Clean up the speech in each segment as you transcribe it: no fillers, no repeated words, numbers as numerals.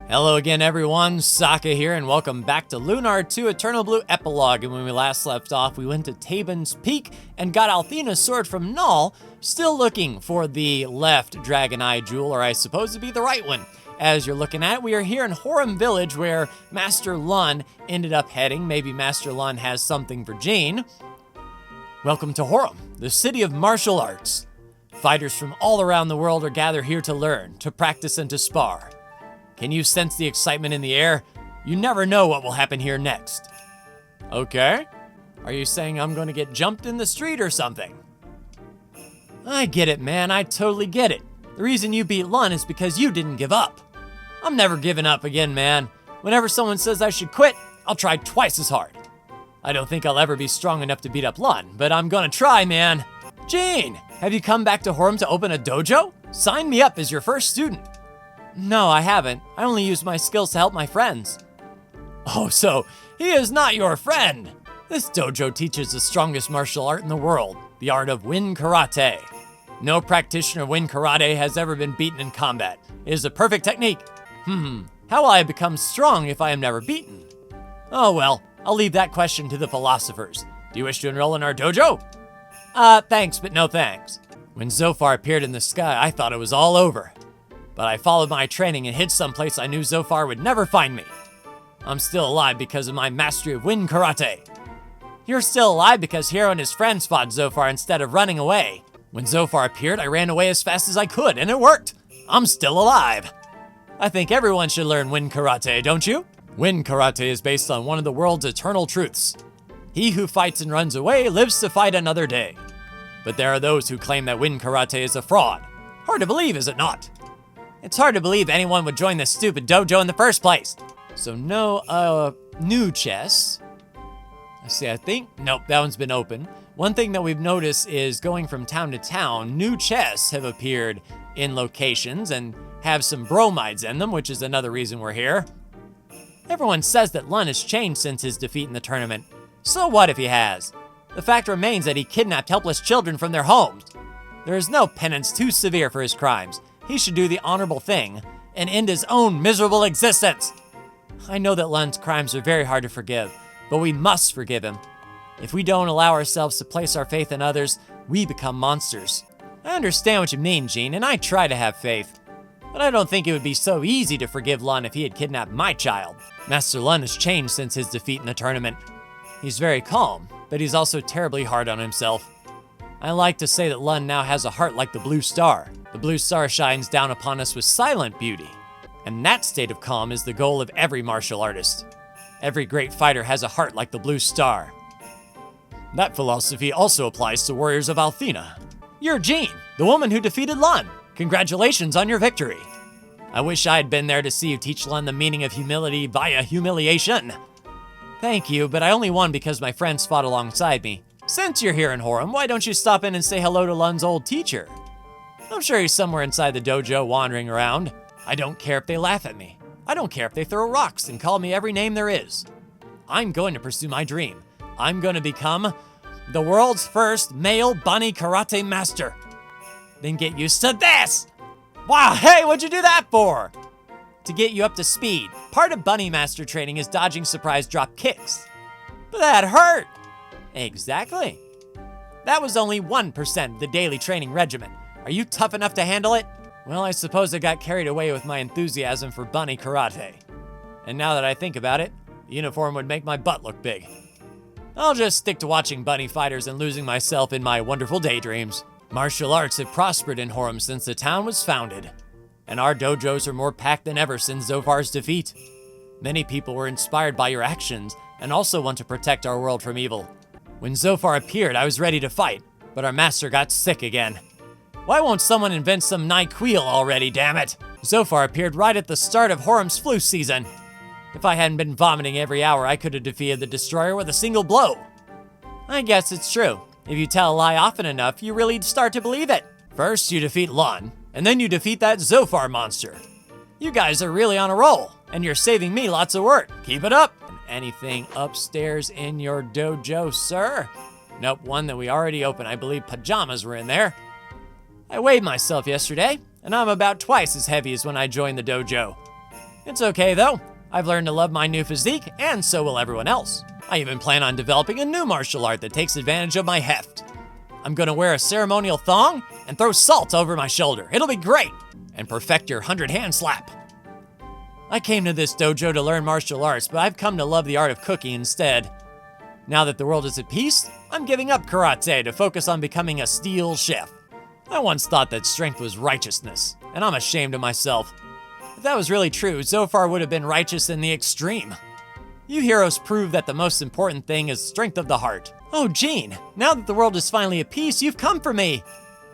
Hello again everyone, Sokka here, and welcome back to LUNAR 2 Eternal Blue Epilogue. And when we last left off, we went to Tabin's Peak and got Althena's sword from Null, still looking for the left Dragon Eye Jewel, or I suppose to be the right one. As you're looking at it, we are here in Horum Village where Master Lun ended up heading. Maybe Master Lun has something for Jane. Welcome to Horum, the city of martial arts. Fighters from all around the world are gathered here to learn, to practice, and to spar. Can you sense the excitement in the air? You never know what will happen here next. Okay. Are you saying I'm going to get jumped in the street or something? I get it, man. I totally get it. The reason you beat Lun is because you didn't give up. I'm never giving up again, man. Whenever someone says I should quit, I'll try twice as hard. I don't think I'll ever be strong enough to beat up Lun, but I'm gonna try, man. Jane, have you come back to Horum to open a dojo? Sign me up as your first student. No, I haven't. I only use my skills to help my friends. Oh, so he is not your friend. This dojo teaches the strongest martial art in the world, the art of Wind Karate. No practitioner of Wind Karate has ever been beaten in combat. It is a perfect technique. How will I become strong if I am never beaten? Oh well, I'll leave that question to the philosophers. Do you wish to enroll in our dojo? Thanks, but no thanks. When Zophar appeared in the sky, I thought it was all over. But I followed my training and hid someplace I knew Zophar would never find me. I'm still alive because of my mastery of Wind Karate. You're still alive because Hiro and his friends fought Zophar instead of running away. When Zophar appeared, I ran away as fast as I could, and it worked. I'm still alive. I think everyone should learn Wind Karate, don't you? Wind Karate is based on one of the world's eternal truths. He who fights and runs away lives to fight another day. But there are those who claim that Wind Karate is a fraud. Hard to believe, is it not? It's hard to believe anyone would join this stupid dojo in the first place. So no, new chests. I think, nope, that one's been open. One thing that we've noticed is going from town to town, new chests have appeared in locations and have some bromides in them, which is another reason we're here. Everyone says that Lun has changed since his defeat in the tournament. So what if he has? The fact remains that he kidnapped helpless children from their homes. There is no penance too severe for his crimes. He should do the honorable thing and end his own miserable existence. I know that Lun's crimes are very hard to forgive, but we must forgive him. If we don't allow ourselves to place our faith in others, we become monsters. I understand what you mean, Jean, and I try to have faith. But I don't think it would be so easy to forgive Lun if he had kidnapped my child. Master Lun has changed since his defeat in the tournament. He's very calm, but he's also terribly hard on himself. I like to say that Lun now has a heart like the blue star. The blue star shines down upon us with silent beauty. And that state of calm is the goal of every martial artist. Every great fighter has a heart like the blue star. That philosophy also applies to warriors of Althena. You're Jean, the woman who defeated Lun. Congratulations on your victory. I wish I had been there to see you teach Lun the meaning of humility via humiliation. Thank you, but I only won because my friends fought alongside me. Since you're here in Horum, why don't you stop in and say hello to Lun's old teacher? I'm sure he's somewhere inside the dojo wandering around. I don't care if they laugh at me. I don't care if they throw rocks and call me every name there is. I'm going to pursue my dream. I'm going to become the world's first male bunny karate master. Then get used to this! Wow, hey, what'd you do that for? To get you up to speed. Part of bunny master training is dodging surprise drop kicks. But that hurt! Exactly. That was only 1% of the daily training regimen. Are you tough enough to handle it? Well, I suppose I got carried away with my enthusiasm for bunny karate. And now that I think about it, the uniform would make my butt look big. I'll just stick to watching bunny fighters and losing myself in my wonderful daydreams. Martial arts have prospered in Horum since the town was founded. And our dojos are more packed than ever since Zophar's defeat. Many people were inspired by your actions and also want to protect our world from evil. When Zophar appeared, I was ready to fight, but our master got sick again. Why won't someone invent some NyQuil already, damn it? Zophar appeared right at the start of Horum's flu season. If I hadn't been vomiting every hour, I could have defeated the destroyer with a single blow. I guess it's true. If you tell a lie often enough, you really start to believe it. First, you defeat Lun, and then you defeat that Zophar monster. You guys are really on a roll, and you're saving me lots of work. Keep it up. And anything upstairs in your dojo, sir? Nope, one that we already opened. I believe pajamas were in there. I weighed myself yesterday, and I'm about twice as heavy as when I joined the dojo. It's okay though. I've learned to love my new physique, and so will everyone else. I even plan on developing a new martial art that takes advantage of my heft. I'm gonna wear a ceremonial thong and throw salt over my shoulder. It'll be great! And perfect your 100-hand slap. I came to this dojo to learn martial arts, but I've come to love the art of cooking instead. Now that the world is at peace, I'm giving up karate to focus on becoming a steel chef. I once thought that strength was righteousness, and I'm ashamed of myself. If that was really true, Zophar would have been righteous in the extreme. You heroes prove that the most important thing is strength of the heart. Oh, Jean, now that the world is finally at peace, you've come for me.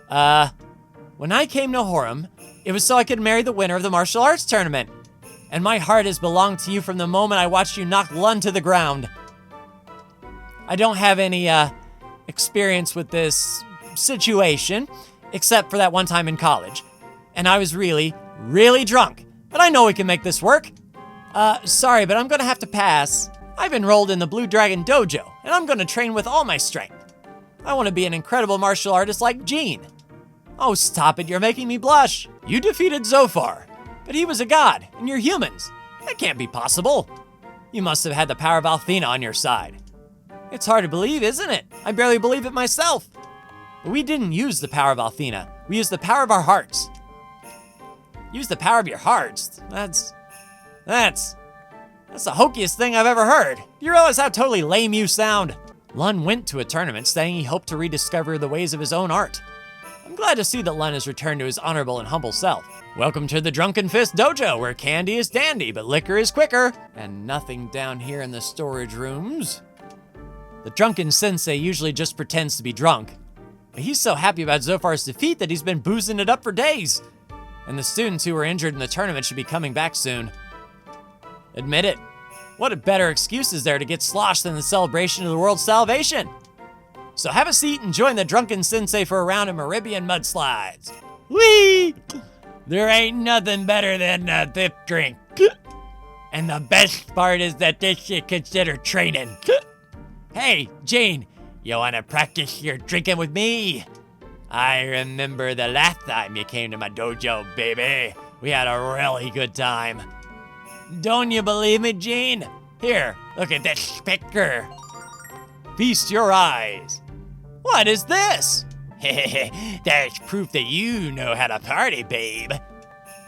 When I came to Horum, it was so I could marry the winner of the martial arts tournament. And my heart has belonged to you from the moment I watched you knock Lun to the ground. I don't have any, experience with this situation, except for that one time in college. And I was really, really drunk. But I know we can make this work. Sorry, but I'm gonna have to pass. I've enrolled in the Blue Dragon Dojo, and I'm gonna train with all my strength. I wanna be an incredible martial artist like Jean. Oh, stop it, you're making me blush. You defeated Zophar, but he was a god, and you're humans. That can't be possible. You must have had the power of Althena on your side. It's hard to believe, isn't it? I barely believe it myself. But we didn't use the power of Althena. We used the power of our hearts. Use the power of your hearts? That's the hokiest thing I've ever heard. Do you realize how totally lame you sound? Lun went to a tournament saying he hoped to rediscover the ways of his own art. I'm glad to see that Lun has returned to his honorable and humble self. Welcome to the Drunken Fist Dojo, where candy is dandy, but liquor is quicker. And nothing down here in the storage rooms. The drunken sensei usually just pretends to be drunk. But he's so happy about Zophar's defeat that he's been boozing it up for days. And the students who were injured in the tournament should be coming back soon. Admit it. What a better excuse is there to get sloshed than the celebration of the world's salvation? So have a seat and join the drunken sensei for a round of Meribian mudslides. Whee! There ain't nothing better than a fifth drink. And the best part is that this shit considered training. Hey, Jean, you wanna practice your drinking with me? I remember the last time you came to my dojo, baby. We had a really good time. Don't you believe me, Jean? Here, look at this speaker. Feast your eyes. What is this? That's proof that you know how to party, babe.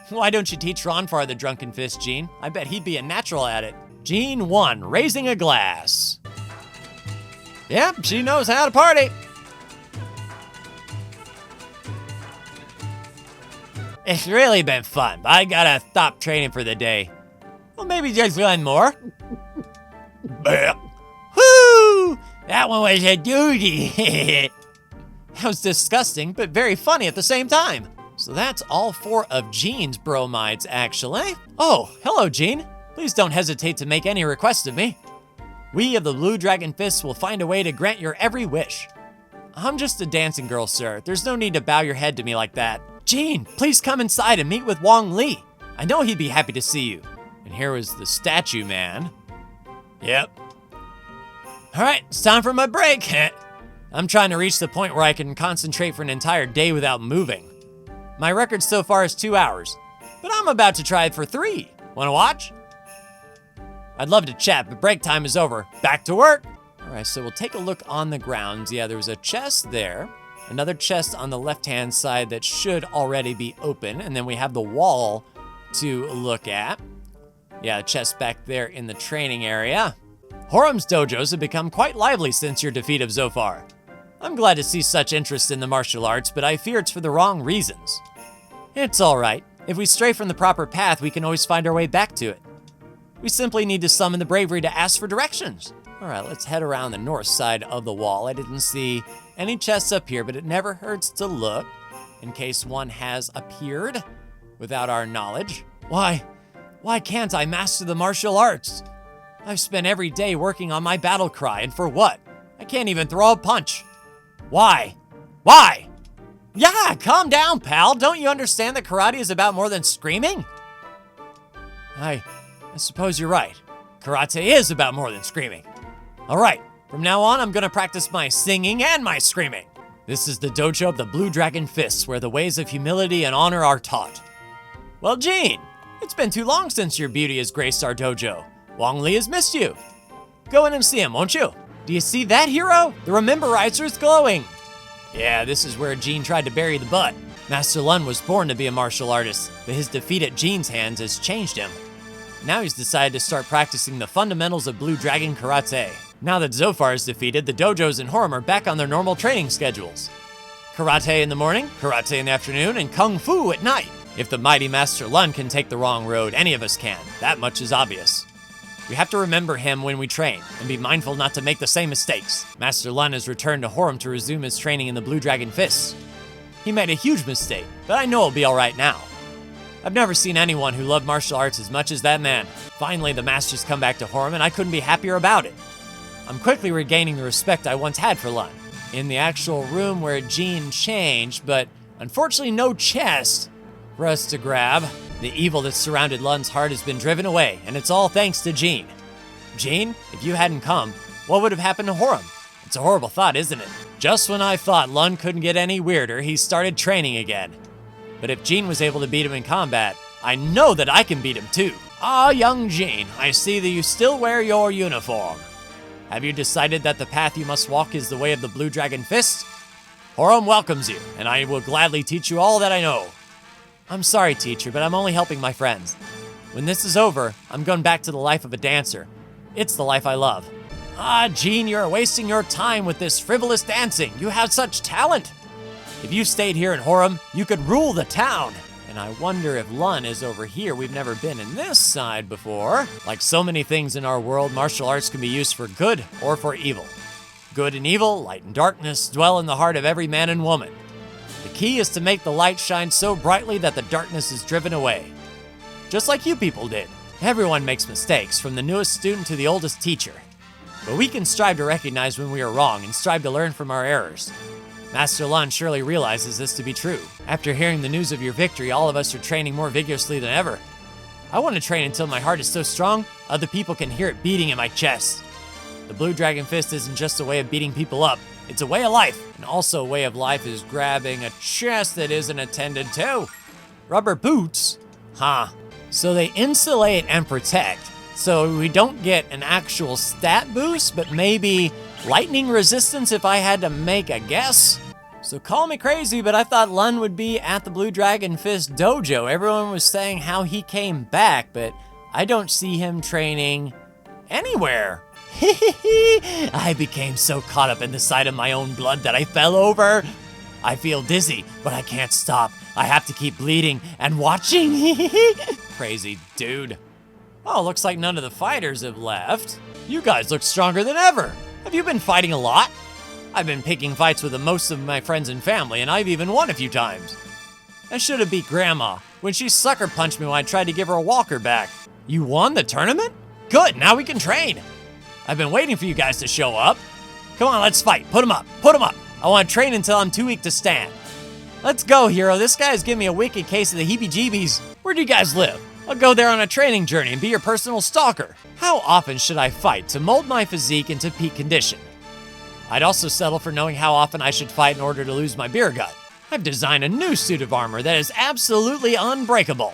Why don't you teach Ronfar the Drunken Fist, Jean? I bet he'd be a natural at it. Jean 1, raising a glass. Yep, she knows how to party. It's really been fun, but I gotta stop training for the day. Well, maybe just one more. Woo! That one was a doozy. That was disgusting, but very funny at the same time. So that's all 4 of Jean's bromides, actually. Oh, hello, Jean. Please don't hesitate to make any requests of me. We of the Blue Dragon Fists will find a way to grant your every wish. I'm just a dancing girl, sir. There's no need to bow your head to me like that. Jean, please come inside and meet with Wong Li. I know he'd be happy to see you. And here was the statue man. Yep. All right, it's time for my break. I'm trying to reach the point where I can concentrate for an entire day without moving. My record so far is 2 hours, but I'm about to try it for 3. Wanna watch? I'd love to chat, but break time is over. Back to work. All right, so we'll take a look on the grounds. Yeah, there was a chest there. Another chest on the left-hand side that should already be open. And then we have the wall to look at. Yeah, a chest back there in the training area. Horum's dojos have become quite lively since your defeat of Zophar. I'm glad to see such interest in the martial arts, but I fear it's for the wrong reasons. It's all right. If we stray from the proper path, we can always find our way back to it. We simply need to summon the bravery to ask for directions. All right, let's head around the north side of the wall. I didn't see any chests up here, but it never hurts to look in case one has appeared without our knowledge. Why can't I master the martial arts? I've spent every day working on my battle cry, and for what? I can't even throw a punch. Why? Yeah, calm down, pal. Don't you understand that karate is about more than screaming? I suppose you're right. Karate is about more than screaming. All right, from now on, I'm gonna practice my singing and my screaming. This is the dojo of the Blue Dragon Fists, where the ways of humility and honor are taught. Well, Jean, It's been too long since your beauty has graced our dojo. Wong Li has missed you. Go in and see him, won't you? Do you see that, hero? The Rememberizer is glowing. Yeah, this is where Gene tried to bury the butt. Master Lun was born to be a martial artist, but his defeat at Gene's hands has changed him. Now he's decided to start practicing the fundamentals of Blue Dragon Karate. Now that Zofar is defeated, the dojos in Horum are back on their normal training schedules. Karate in the morning, karate in the afternoon, and kung fu at night. If the mighty Master Lun can take the wrong road, any of us can. That much is obvious. We have to remember him when we train, and be mindful not to make the same mistakes. Master Lun has returned to Horum to resume his training in the Blue Dragon Fists. He made a huge mistake, but I know he'll be alright now. I've never seen anyone who loved martial arts as much as that man. Finally, the Master's come back to Horum, and I couldn't be happier about it. I'm quickly regaining the respect I once had for Lun. In the actual room where Gene changed, but unfortunately no chest for us to grab. The evil that surrounded Lun's heart has been driven away, and it's all thanks to Gene. Gene, if you hadn't come, what would have happened to Horum? It's a horrible thought, isn't it? Just when I thought Lun couldn't get any weirder, he started training again. But if Gene was able to beat him in combat, I know that I can beat him too. Ah, young Gene, I see that you still wear your uniform. Have you decided that the path you must walk is the way of the Blue Dragon Fist? Horum welcomes you, and I will gladly teach you all that I know. I'm sorry, teacher, but I'm only helping my friends. When this is over, I'm going back to the life of a dancer. It's the life I love. Ah, Gene, you're wasting your time with this frivolous dancing. You have such talent. If you stayed here in Horum, you could rule the town. And I wonder if Lun is over here. We've never been in this side before. Like so many things in our world, martial arts can be used for good or for evil. Good and evil, light and darkness, dwell in the heart of every man and woman. The key is to make the light shine so brightly that the darkness is driven away. Just like you people did. Everyone makes mistakes, from the newest student to the oldest teacher. But we can strive to recognize when we are wrong and strive to learn from our errors. Master Lun surely realizes this to be true. After hearing the news of your victory, all of us are training more vigorously than ever. I want to train until my heart is so strong, other people can hear it beating in my chest. The Blue Dragon Fist isn't just a way of beating people up, it's a way of life. And also a way of life is grabbing a chest that isn't attended to. Rubber boots? Huh. So they insulate and protect. So we don't get an actual stat boost, but maybe lightning resistance if I had to make a guess? So call me crazy, but I thought Lun would be at the Blue Dragon Fist dojo. Everyone was saying how he came back, but I don't see him training anywhere. I became so caught up in the sight of my own blood that I fell over. I feel dizzy, but I can't stop. I have to keep bleeding and watching. Crazy dude. Oh, looks like none of the fighters have left. You guys look stronger than ever. Have you been fighting a lot? I've been picking fights with most of my friends and family, and I've even won a few times. I should have beat Grandma when she sucker punched me when I tried to give her a walker back. You won the tournament? Good, now we can train. I've been waiting for you guys to show up. Come on, let's fight. Put 'em up, put 'em up. I want to train until I'm too weak to stand. Let's go, hero. This guy's giving me a wicked case of the heebie-jeebies. Where do you guys live? I'll go there on a training journey and be your personal stalker. How often should I fight to mold my physique into peak condition? I'd also settle for knowing how often I should fight in order to lose my beer gut. I've designed a new suit of armor that is absolutely unbreakable.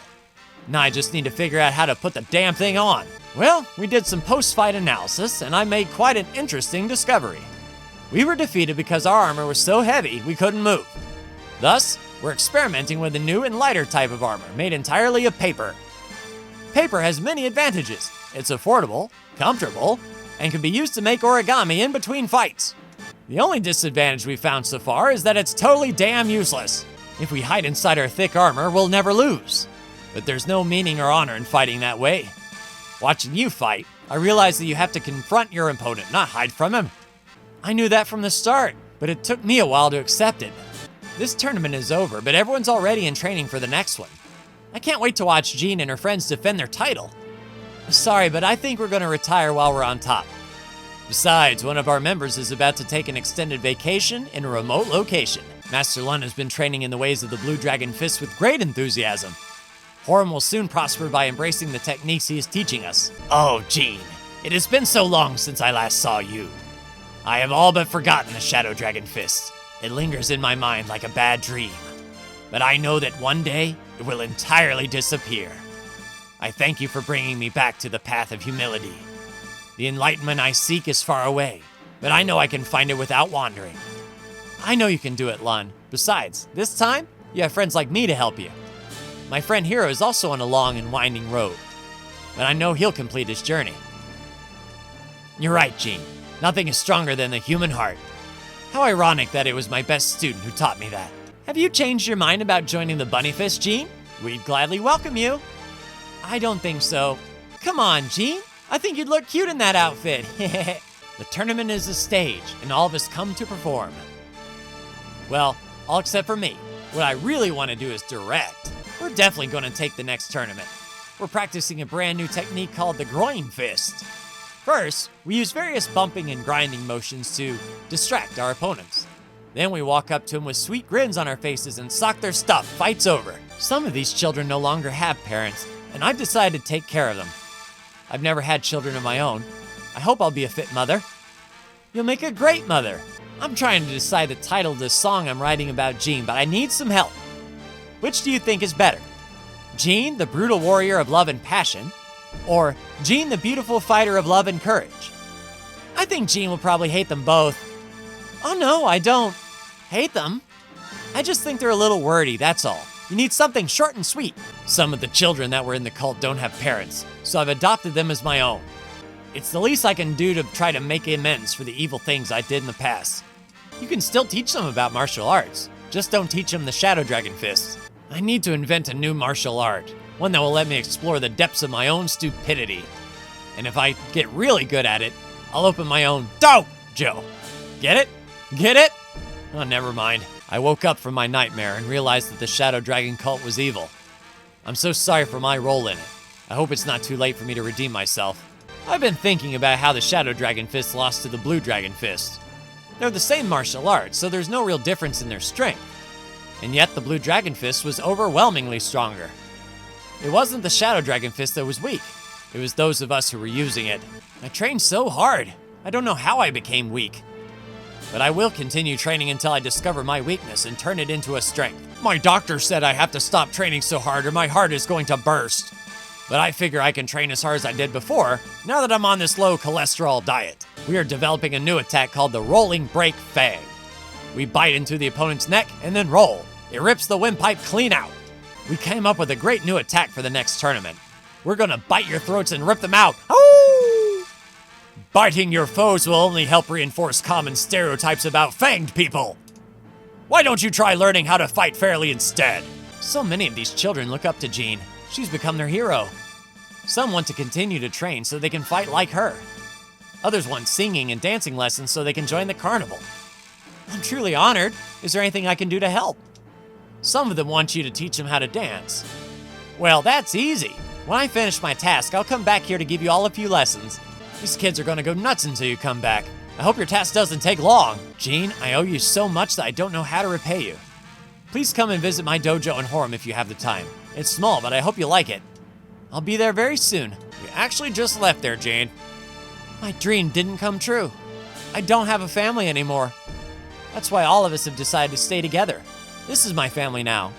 Now I just need to figure out how to put the damn thing on. Well, we did some post-fight analysis, and I made quite an interesting discovery. We were defeated because our armor was so heavy we couldn't move. Thus, we're experimenting with a new and lighter type of armor made entirely of paper. Paper has many advantages. It's affordable, comfortable, and can be used to make origami in between fights. The only disadvantage we've found so far is that it's totally damn useless. If we hide inside our thick armor, we'll never lose. But there's no meaning or honor in fighting that way. Watching you fight, I realize that you have to confront your opponent, not hide from him. I knew that from the start, but it took me a while to accept it. This tournament is over, but everyone's already in training for the next one. I can't wait to watch Jean and her friends defend their title. Sorry, but I think we're going to retire while we're on top. Besides, one of our members is about to take an extended vacation in a remote location. Master Lun has been training in the ways of the Blue Dragon Fist with great enthusiasm. Horum will soon prosper by embracing the techniques he is teaching us. Oh, Jean, it has been so long since I last saw you. I have all but forgotten the Shadow Dragon Fist. It lingers in my mind like a bad dream. But I know that one day it will entirely disappear. I thank you for bringing me back to the path of humility. The enlightenment I seek is far away, but I know I can find it without wandering. I know you can do it, Lun. Besides, this time, you have friends like me to help you. My friend Hero is also on a long and winding road, but I know he'll complete his journey. You're right, Gene. Nothing is stronger than the human heart. How ironic that it was my best student who taught me that. Have you changed your mind about joining the Bunny Fist, Gene? We'd gladly welcome you. I don't think so. Come on, Gene. I think you'd look cute in that outfit. The tournament is a stage, and all of us come to perform. Well, all except for me. What I really want to do is direct. We're definitely going to take the next tournament. We're practicing a brand new technique called the groin fist. First, we use various bumping and grinding motions to distract our opponents. Then we walk up to them with sweet grins on our faces and sock their stuff. Fight's over. Some of these children no longer have parents, and I've decided to take care of them. I've never had children of my own. I hope I'll be a fit mother. You'll make a great mother. I'm trying to decide the title of this song I'm writing about Gene, but I need some help. Which do you think is better? Gene, the brutal warrior of love and passion, or Gene, the beautiful fighter of love and courage? I think Gene will probably hate them both. Oh no, I don't hate them. I just think they're a little wordy, that's all. You need something short and sweet. Some of the children that were in the cult don't have parents, so I've adopted them as my own. It's the least I can do to try to make amends for the evil things I did in the past. You can still teach them about martial arts. Just don't teach them the Shadow Dragon Fists. I need to invent a new martial art, one that will let me explore the depths of my own stupidity. And if I get really good at it, I'll open my own dojo. Get it? Get it? Oh, never mind. I woke up from my nightmare and realized that the Shadow Dragon cult was evil. I'm so sorry for my role in it. I hope it's not too late for me to redeem myself. I've been thinking about how the Shadow Dragon Fist lost to the Blue Dragon Fist. They're the same martial arts, so there's no real difference in their strength. And yet the Blue Dragon Fist was overwhelmingly stronger. It wasn't the Shadow Dragon Fist that was weak. It was those of us who were using it. I trained so hard. I don't know how I became weak. But I will continue training until I discover my weakness and turn it into a strength. My doctor said I have to stop training so hard or my heart is going to burst. But I figure I can train as hard as I did before, now that I'm on this low cholesterol diet. We are developing a new attack called the Rolling Break Fang. We bite into the opponent's neck and then roll. It rips the windpipe clean out. We came up with a great new attack for the next tournament. We're gonna bite your throats and rip them out. Oh! Biting your foes will only help reinforce common stereotypes about fanged people. Why don't you try learning how to fight fairly instead? So many of these children look up to Jean. She's become their hero. Some want to continue to train so they can fight like her. Others want singing and dancing lessons so they can join the carnival. I'm truly honored. Is there anything I can do to help? Some of them want you to teach them how to dance. Well, that's easy. When I finish my task, I'll come back here to give you all a few lessons. These kids are gonna go nuts until you come back. I hope your task doesn't take long. Jean, I owe you so much that I don't know how to repay you. Please come and visit my dojo in Horum if you have the time. It's small, but I hope you like it. I'll be there very soon. We actually just left there, Jane. My dream didn't come true. I don't have a family anymore. That's why all of us have decided to stay together. This is my family now.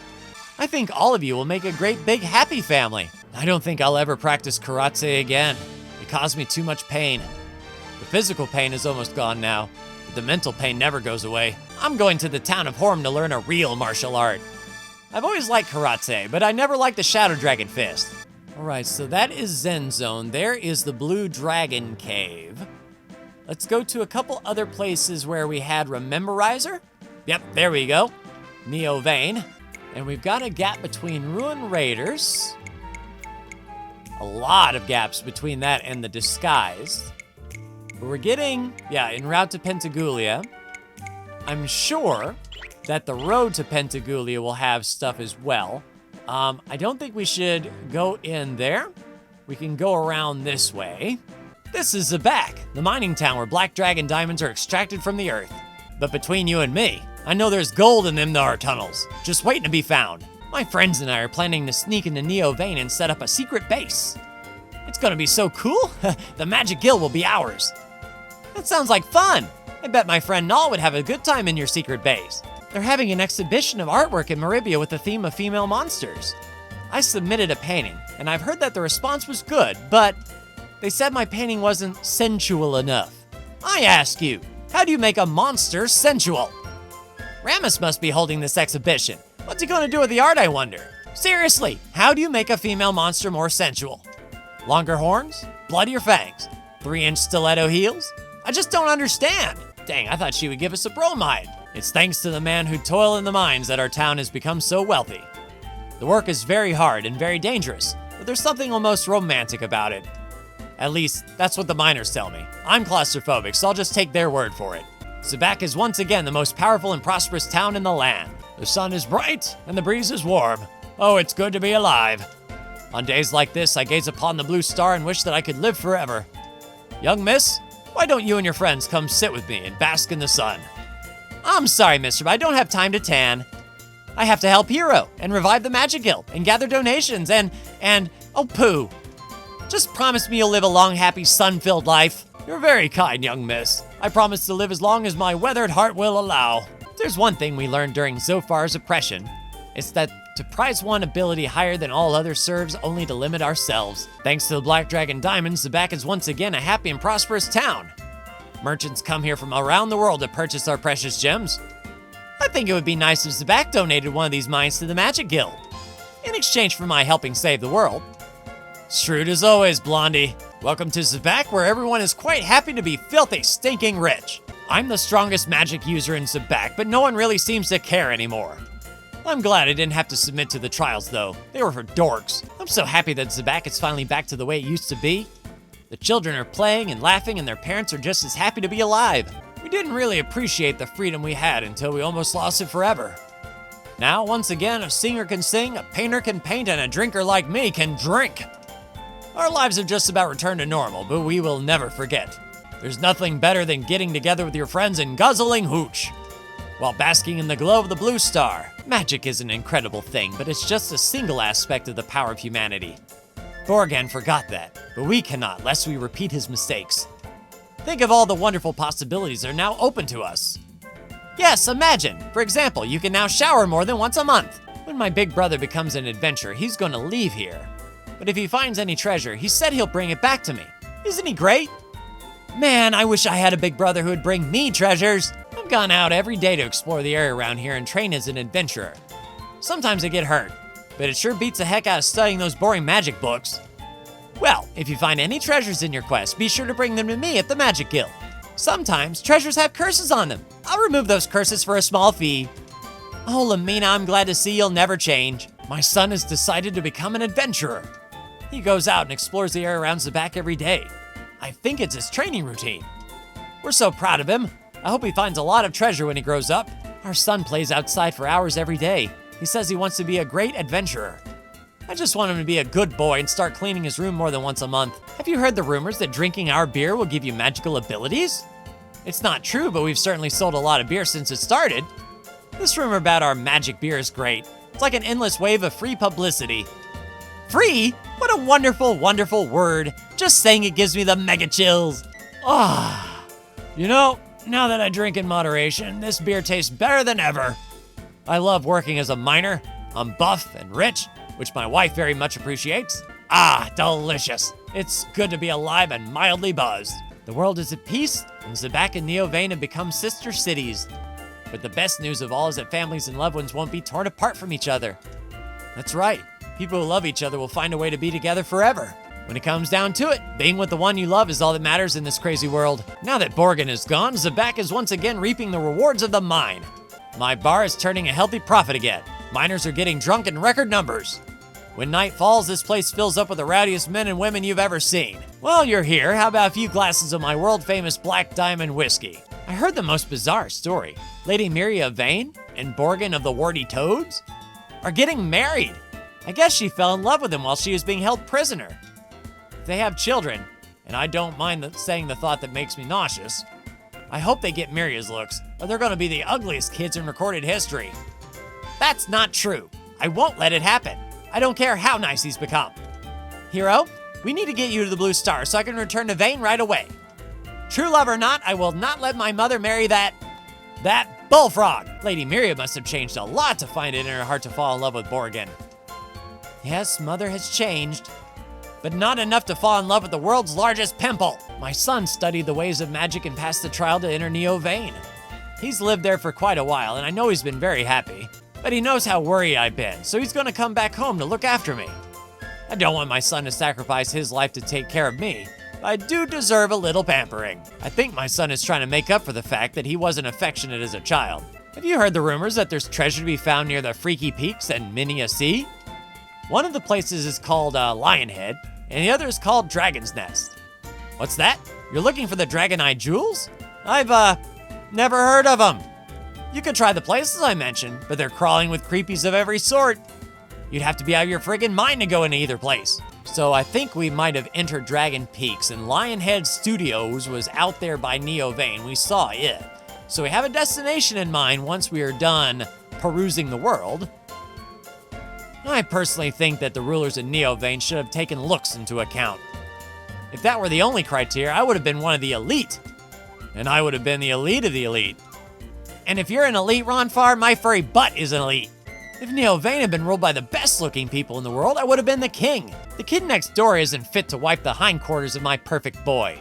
I think all of you will make a great big happy family. I don't think I'll ever practice karate again. It caused me too much pain. The physical pain is almost gone now, but the mental pain never goes away. I'm going to the town of Horum to learn a real martial art. I've always liked karate, but I never liked the Shadow Dragon Fist. All right, so that is Zen Zone. There is the Blue Dragon Cave. Let's go to a couple other places where we had Rememberizer. Yep, there we go. Neo Vein. And we've got a gap between Ruin Raiders. A lot of gaps between that and the Disguised. But we're getting, en route to Pentagoulia. I'm sure that the road to Pentagoulia will have stuff as well. I don't think we should go in there. We can go around this way. This is Zabak, the mining town where black dragon diamonds are extracted from the earth. But between you and me, I know there's gold in them there tunnels, just waiting to be found. My friends and I are planning to sneak into Neo Vein and set up a secret base. It's gonna be so cool, the Magic Guild will be ours. That sounds like fun. I bet my friend Nall would have a good time in your secret base. They're having an exhibition of artwork in Maribia with the theme of female monsters. I submitted a painting, and I've heard that the response was good, but they said my painting wasn't sensual enough. I ask you, how do you make a monster sensual? Ramus must be holding this exhibition. What's he gonna do with the art, I wonder? Seriously, how do you make a female monster more sensual? Longer horns? Bloodier fangs? 3-inch stiletto heels? I just don't understand. Dang, I thought she would give us a bromide. It's thanks to the man who toiled in the mines that our town has become so wealthy. The work is very hard and very dangerous, but there's something almost romantic about it. At least, that's what the miners tell me. I'm claustrophobic, so I'll just take their word for it. Zabak is once again the most powerful and prosperous town in the land. The sun is bright and the breeze is warm. Oh, it's good to be alive. On days like this, I gaze upon the blue star and wish that I could live forever. Young miss, why don't you and your friends come sit with me and bask in the sun? I'm sorry, mister, but I don't have time to tan. I have to help Hero and revive the Magic Guild and gather donations and oh poo. Just promise me you'll live a long, happy, sun-filled life. You're very kind, young miss. I promise to live as long as my weathered heart will allow. There's one thing we learned during Zophar's oppression. It's that to prize one ability higher than all others serves only to limit ourselves. Thanks to the Black Dragon Diamonds, Zabak is once again a happy and prosperous town. Merchants come here from around the world to purchase our precious gems. I think it would be nice if Zabak donated one of these mines to the Magic Guild, in exchange for my helping save the world. Shrewd as always, Blondie. Welcome to Zabak, where everyone is quite happy to be filthy, stinking rich. I'm the strongest magic user in Zabak, but no one really seems to care anymore. I'm glad I didn't have to submit to the trials, though. They were for dorks. I'm so happy that Zabak is finally back to the way it used to be. The children are playing and laughing, and their parents are just as happy to be alive. We didn't really appreciate the freedom we had until we almost lost it forever. Now, once again, a singer can sing, a painter can paint, and a drinker like me can drink. Our lives have just about returned to normal, but we will never forget. There's nothing better than getting together with your friends and guzzling hooch while basking in the glow of the blue star. Magic is an incredible thing, but it's just a single aspect of the power of humanity. Borgan forgot that, but we cannot lest we repeat his mistakes. Think of all the wonderful possibilities that are now open to us. Yes, imagine, for example, you can now shower more than once a month. When my big brother becomes an adventurer, he's going to leave here. But if he finds any treasure, he said he'll bring it back to me. Isn't he great? Man, I wish I had a big brother who would bring me treasures. I've gone out every day to explore the area around here and train as an adventurer. Sometimes I get hurt, but it sure beats the heck out of studying those boring magic books. Well, if you find any treasures in your quest, be sure to bring them to me at the Magic Guild. Sometimes treasures have curses on them. I'll remove those curses for a small fee. Oh, Lamina, I'm glad to see you'll never change. My son has decided to become an adventurer. He goes out and explores the area around Zabak every day. I think it's his training routine. We're so proud of him. I hope he finds a lot of treasure when he grows up. Our son plays outside for hours every day. He says he wants to be a great adventurer. I just want him to be a good boy and start cleaning his room more than once a month. Have you heard the rumors that drinking our beer will give you magical abilities? It's not true, but we've certainly sold a lot of beer since it started. This rumor about our magic beer is great. It's like an endless wave of free publicity. Free? What a wonderful, wonderful word. Just saying it gives me the mega chills. Ah. You know, now that I drink in moderation, this beer tastes better than ever. I love working as a miner. I'm buff and rich, which my wife very much appreciates. Ah, delicious. It's good to be alive and mildly buzzed. The world is at peace, and Zabak and Neovane have become sister cities. But the best news of all is that families and loved ones won't be torn apart from each other. That's right. People who love each other will find a way to be together forever. When it comes down to it, being with the one you love is all that matters in this crazy world. Now that Borgan is gone, Zabak is once again reaping the rewards of the mine. My bar is turning a healthy profit again. Miners are getting drunk in record numbers. When night falls, this place fills up with the rowdiest men and women you've ever seen. Well, you're here. How about a few glasses of my world-famous Black Diamond whiskey? I heard the most bizarre story. Lady Miria Vane and Borgan of the Warty Toads are getting married. I guess she fell in love with him while she was being held prisoner. They have children, and I don't mind saying the thought that makes me nauseous. I hope they get Miria's looks, or they're gonna be the ugliest kids in recorded history. That's not true. I won't let it happen. I don't care how nice he's become. Hero, we need to get you to the Blue Star so I can return to Vane right away. True love or not, I will not let my mother marry that bullfrog. Lady Miria must have changed a lot to find it in her heart to fall in love with Borgan. Yes, Mother has changed. But not enough to fall in love with the world's largest pimple. My son studied the ways of magic and passed the trial to enter Neo Vane. He's lived there for quite a while, and I know he's been very happy. But he knows how worried I've been, so he's gonna come back home to look after me. I don't want my son to sacrifice his life to take care of me, but I do deserve a little pampering. I think my son is trying to make up for the fact that he wasn't affectionate as a child. Have you heard the rumors that there's treasure to be found near the Freaky Peaks and Minia Sea? One of the places is called Lionhead, and the other is called Dragon's Nest. What's that? You're looking for the Dragon Eye Jewels? I've, never heard of them. You could try the places I mentioned, but they're crawling with creepies of every sort. You'd have to be out of your friggin' mind to go into either place. So I think we might have entered Dragon Peaks, and Lionhead Studios was out there by Neo Vane. We saw it. So we have a destination in mind once we are done perusing the world. I personally think that the rulers in Neo Vane should have taken looks into account. If that were the only criteria, I would have been one of the elite. And I would have been the elite of the elite. And if you're an elite, Ronfar, my furry butt is an elite. If Neo Vane had been ruled by the best looking people in the world, I would have been the king. The kid next door isn't fit to wipe the hindquarters of my perfect boy.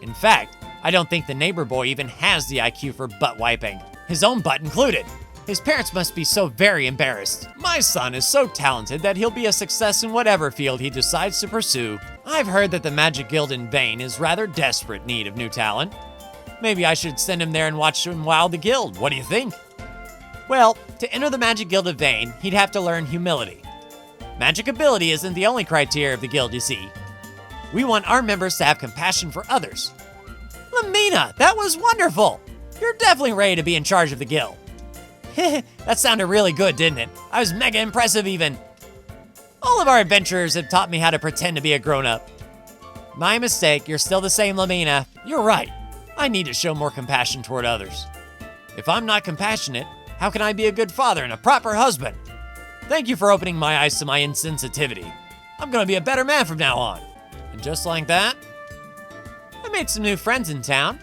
In fact, I don't think the neighbor boy even has the IQ for butt wiping, his own butt included. His parents must be so very embarrassed. My son is so talented that he'll be a success in whatever field he decides to pursue. I've heard that the Magic Guild in Vane is rather desperate need of new talent. Maybe I should send him there and watch him wow the guild. What do you think? Well, to enter the Magic Guild of Vane, he'd have to learn humility. Magic ability isn't the only criteria of the guild, you see. We want our members to have compassion for others. Lamina, that was wonderful! You're definitely ready to be in charge of the guild. That sounded really good, didn't it? I was mega impressive even. All of our adventurers have taught me how to pretend to be a grown-up. My mistake, you're still the same Lamina. You're right. I need to show more compassion toward others. If I'm not compassionate, how can I be a good father and a proper husband? Thank you for opening my eyes to my insensitivity. I'm gonna be a better man from now on. And just like that, I made some new friends in town.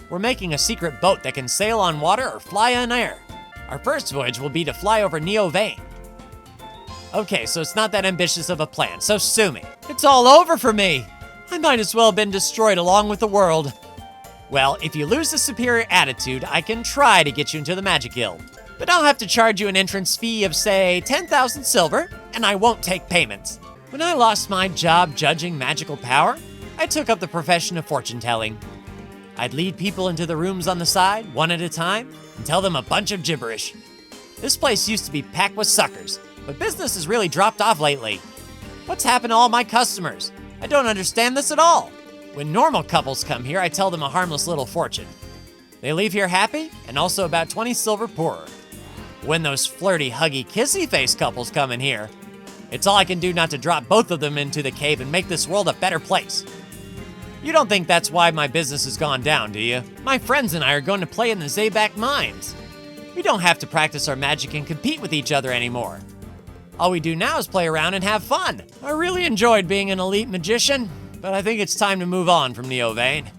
We're making a secret boat that can sail on water or fly on air. Our first voyage will be to fly over Neo Vane. Okay, so it's not that ambitious of a plan, so sue me. It's all over for me. I might as well have been destroyed along with the world. Well, if you lose the superior attitude, I can try to get you into the Magic Guild. But I'll have to charge you an entrance fee of, say, 10,000 silver, and I won't take payments. When I lost my job judging magical power, I took up the profession of fortune-telling. I'd lead people into the rooms on the side, one at a time, and tell them a bunch of gibberish. This place used to be packed with suckers, but business has really dropped off lately. What's happened to all my customers? I don't understand this at all. When normal couples come here, I tell them a harmless little fortune. They leave here happy, and also about 20 silver poorer. When those flirty, huggy, kissy-face couples come in here, it's all I can do not to drop both of them into the cave and make this world a better place. You don't think that's why my business has gone down, do you? My friends and I are going to play in the Zabak mines. We don't have to practice our magic and compete with each other anymore. All we do now is play around and have fun. I really enjoyed being an elite magician, but I think it's time to move on from Neo Vane.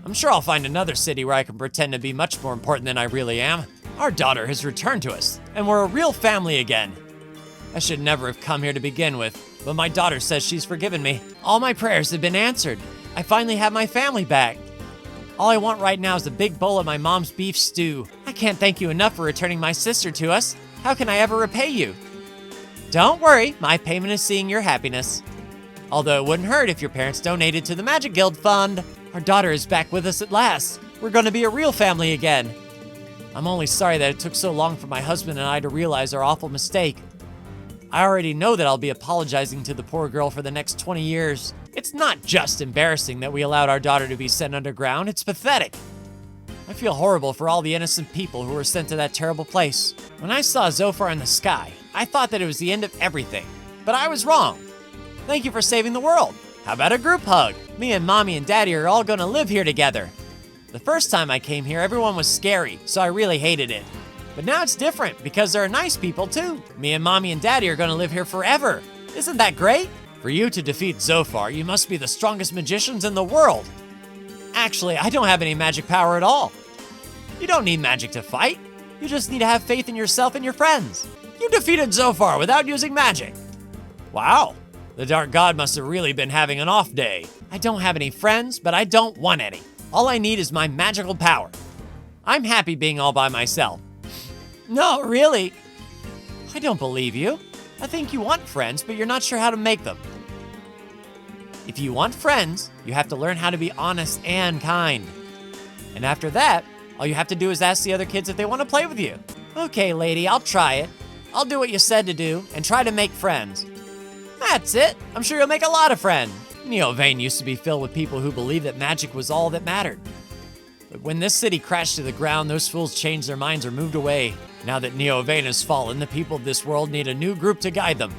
I'm sure I'll find another city where I can pretend to be much more important than I really am. Our daughter has returned to us, and we're a real family again. I should never have come here to begin with, but my daughter says she's forgiven me. All my prayers have been answered. I finally have my family back. All I want right now is a big bowl of my mom's beef stew. I can't thank you enough for returning my sister to us. How can I ever repay you? Don't worry, my payment is seeing your happiness. Although it wouldn't hurt if your parents donated to the Magic Guild Fund. Our daughter is back with us at last. We're going to be a real family again. I'm only sorry that it took so long for my husband and I to realize our awful mistake. I already know that I'll be apologizing to the poor girl for the next 20 years. It's not just embarrassing that we allowed our daughter to be sent underground, it's pathetic. I feel horrible for all the innocent people who were sent to that terrible place. When I saw Zophar in the sky, I thought that it was the end of everything. But I was wrong. Thank you for saving the world. How about a group hug? Me and Mommy and Daddy are all gonna live here together. The first time I came here, everyone was scary, so I really hated it. But now it's different because there are nice people too. Me and Mommy and Daddy are gonna live here forever. Isn't that great? For you to defeat Zophar, you must be the strongest magicians in the world. Actually, I don't have any magic power at all. You don't need magic to fight. You just need to have faith in yourself and your friends. You defeated Zophar without using magic. Wow, the Dark God must have really been having an off day. I don't have any friends, but I don't want any. All I need is my magical power. I'm happy being all by myself. No, really? I don't believe you. I think you want friends, but you're not sure how to make them. If you want friends, you have to learn how to be honest and kind. And after that, all you have to do is ask the other kids if they want to play with you. Okay, lady, I'll try it. I'll do what you said to do and try to make friends. That's it. I'm sure you'll make a lot of friends. Neo Vane used to be filled with people who believed that magic was all that mattered. But when this city crashed to the ground, those fools changed their minds or moved away. Now that Neo Vane has fallen, the people of this world need a new group to guide them.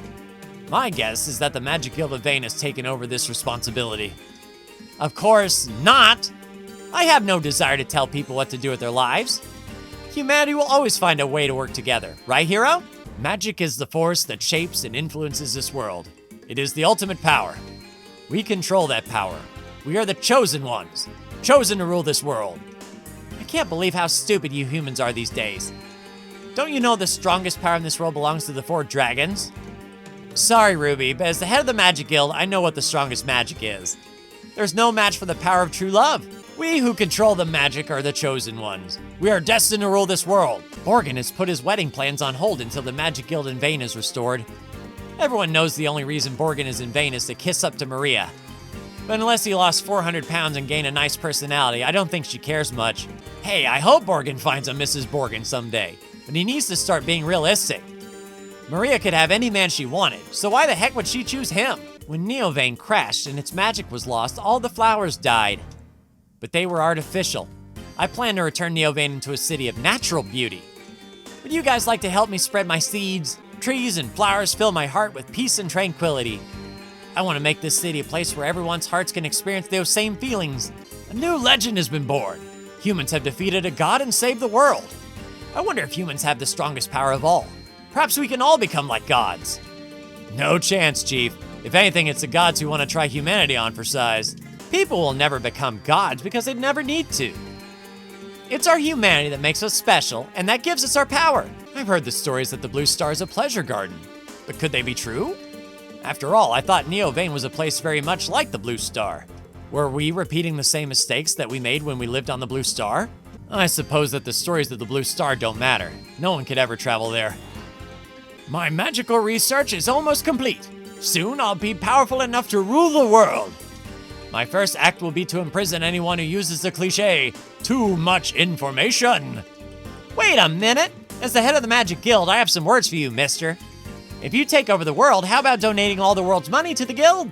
My guess is that the Magic Guild of Vane has taken over this responsibility. Of course not! I have no desire to tell people what to do with their lives. Humanity will always find a way to work together, right, hero? Magic is the force that shapes and influences this world. It is the ultimate power. We control that power. We are the chosen ones, chosen to rule this world. I can't believe how stupid you humans are these days. Don't you know the strongest power in this world belongs to the 4 dragons? Sorry, Ruby, but as the head of the Magic Guild, I know what the strongest magic is. There's no match for the power of true love. We who control the magic are the chosen ones. We are destined to rule this world. Borgin has put his wedding plans on hold until the Magic Guild in Vane is restored. Everyone knows the only reason Borgin is in Vane is to kiss up to Maria. But unless he lost 400 pounds and gained a nice personality, I don't think she cares much. Hey, I hope Borgin finds a Mrs. Borgin someday, but he needs to start being realistic. Maria could have any man she wanted, so why the heck would she choose him? When Neo Vane crashed and its magic was lost, all the flowers died. But they were artificial. I plan to return Neo Vane into a city of natural beauty. Would you guys like to help me spread my seeds? Trees and flowers fill my heart with peace and tranquility. I want to make this city a place where everyone's hearts can experience those same feelings. A new legend has been born. Humans have defeated a god and saved the world. I wonder if humans have the strongest power of all. Perhaps we can all become like gods. No chance, Chief. If anything, it's the gods who want to try humanity on for size. People will never become gods because they'd never need to. It's our humanity that makes us special, and that gives us our power. I've heard the stories that the Blue Star is a pleasure garden. But could they be true? After all, I thought Neo Vane was a place very much like the Blue Star. Were we repeating the same mistakes that we made when we lived on the Blue Star? I suppose that the stories of the Blue Star don't matter. No one could ever travel there. My magical research is almost complete. Soon I'll be powerful enough to rule the world. My first act will be to imprison anyone who uses the cliché, too much information. Wait a minute. As the head of the Magic Guild, I have some words for you, mister. If you take over the world, how about donating all the world's money to the guild?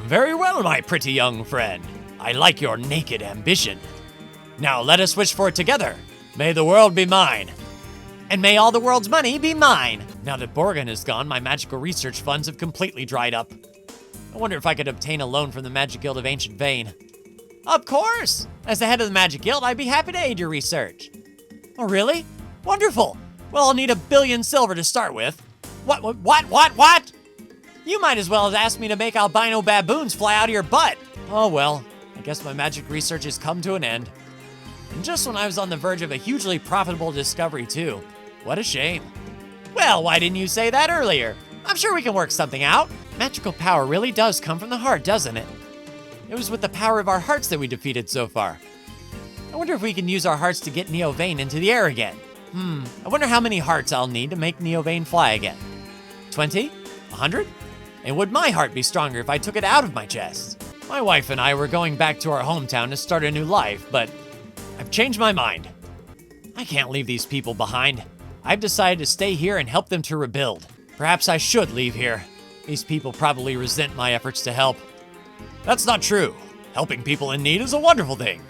Very well, my pretty young friend. I like your naked ambition. Now let us wish for it together. May the world be mine. And may all the world's money be mine. Now that Borgin is gone, my magical research funds have completely dried up. I wonder if I could obtain a loan from the Magic Guild of Ancient Vane. Of course! As the head of the Magic Guild, I'd be happy to aid your research. Oh, really? Wonderful! Well, I'll need 1 billion silver to start with. What? You might as well have asked me to make albino baboons fly out of your butt. Oh well, I guess my magic research has come to an end. And just when I was on the verge of a hugely profitable discovery too. What a shame. Well, why didn't you say that earlier? I'm sure we can work something out. Magical power really does come from the heart, doesn't it? It was with the power of our hearts that we defeated so far. I wonder if we can use our hearts to get Neo Vane into the air again. I wonder how many hearts I'll need to make Neo Vane fly again. 20? 100? And would my heart be stronger if I took it out of my chest? My wife and I were going back to our hometown to start a new life, but I've changed my mind. I can't leave these people behind. I've decided to stay here and help them to rebuild. Perhaps I should leave here. These people probably resent my efforts to help. That's not true. Helping people in need is a wonderful thing.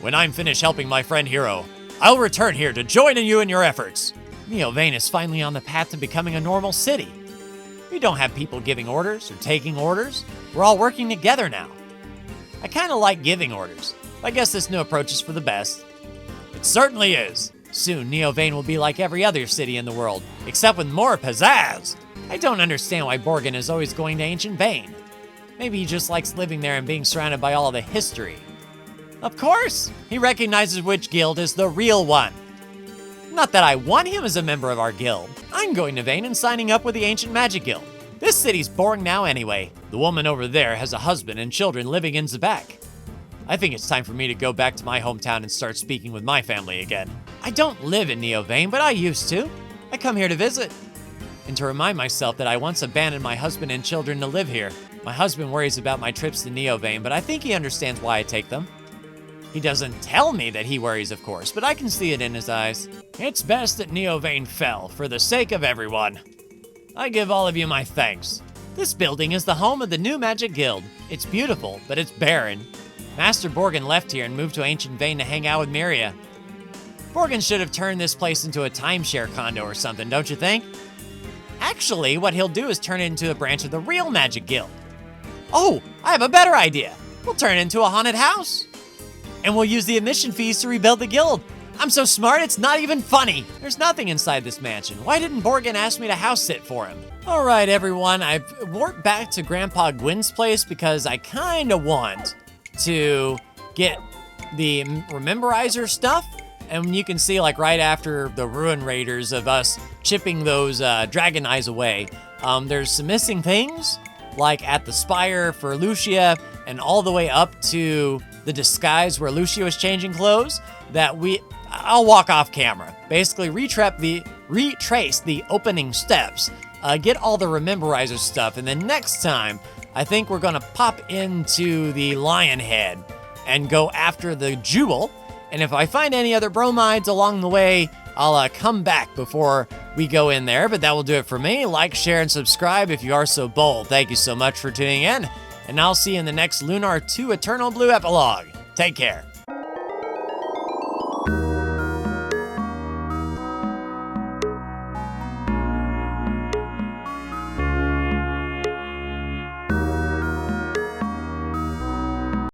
When I'm finished helping my friend Hero, I'll return here to join you in your efforts. Neo Vane is finally on the path to becoming a normal city. We don't have people giving orders or taking orders. We're all working together now. I kind of like giving orders. I guess this new approach is for the best. It certainly is. Soon, Neo Vane will be like every other city in the world, except with more pizzazz. I don't understand why Borgin is always going to Ancient Vane. Maybe he just likes living there and being surrounded by all the history. Of course, he recognizes which guild is the real one. Not that I want him as a member of our guild. I'm going to Vane and signing up with the Ancient Magic Guild. This city's boring now anyway. The woman over there has a husband and children living in the back. I think it's time for me to go back to my hometown and start speaking with my family again. I don't live in Neovane, but I used to. I come here to visit. And to remind myself that I once abandoned my husband and children to live here. My husband worries about my trips to Neovane, but I think he understands why I take them. He doesn't tell me that he worries, of course, but I can see it in his eyes. It's best that Neovane fell, for the sake of everyone. I give all of you my thanks. This building is the home of the new Magic Guild. It's beautiful, but it's barren. Master Borgin left here and moved to Ancient Vane to hang out with Miria. Borgin should have turned this place into a timeshare condo or something, don't you think? Actually, what he'll do is turn it into a branch of the real Magic Guild. Oh, I have a better idea. We'll turn it into a haunted house. And we'll use the admission fees to rebuild the guild. I'm so smart, it's not even funny. There's nothing inside this mansion. Why didn't Borgin ask me to house sit for him? All right, everyone, I've warped back to Grandpa Gwyn's place because I kind of want to get the Rememberizer stuff. And you can see, like, right after the Ruin Raiders of us chipping those dragon eyes away, there's some missing things, like at the spire for Lucia and all the way up to the disguise where Lucia was changing clothes, that I'll walk off camera. Basically, retrace the opening steps, get all the Rememberizer stuff, and then next time, I think we're gonna pop into the Lion Head and go after the jewel. And if I find any other bromides along the way, I'll come back before we go in there. But that will do it for me. Like, share, and subscribe if you are so bold. Thank you so much for tuning in. And I'll see you in the next Lunar 2 Eternal Blue Epilogue. Take care.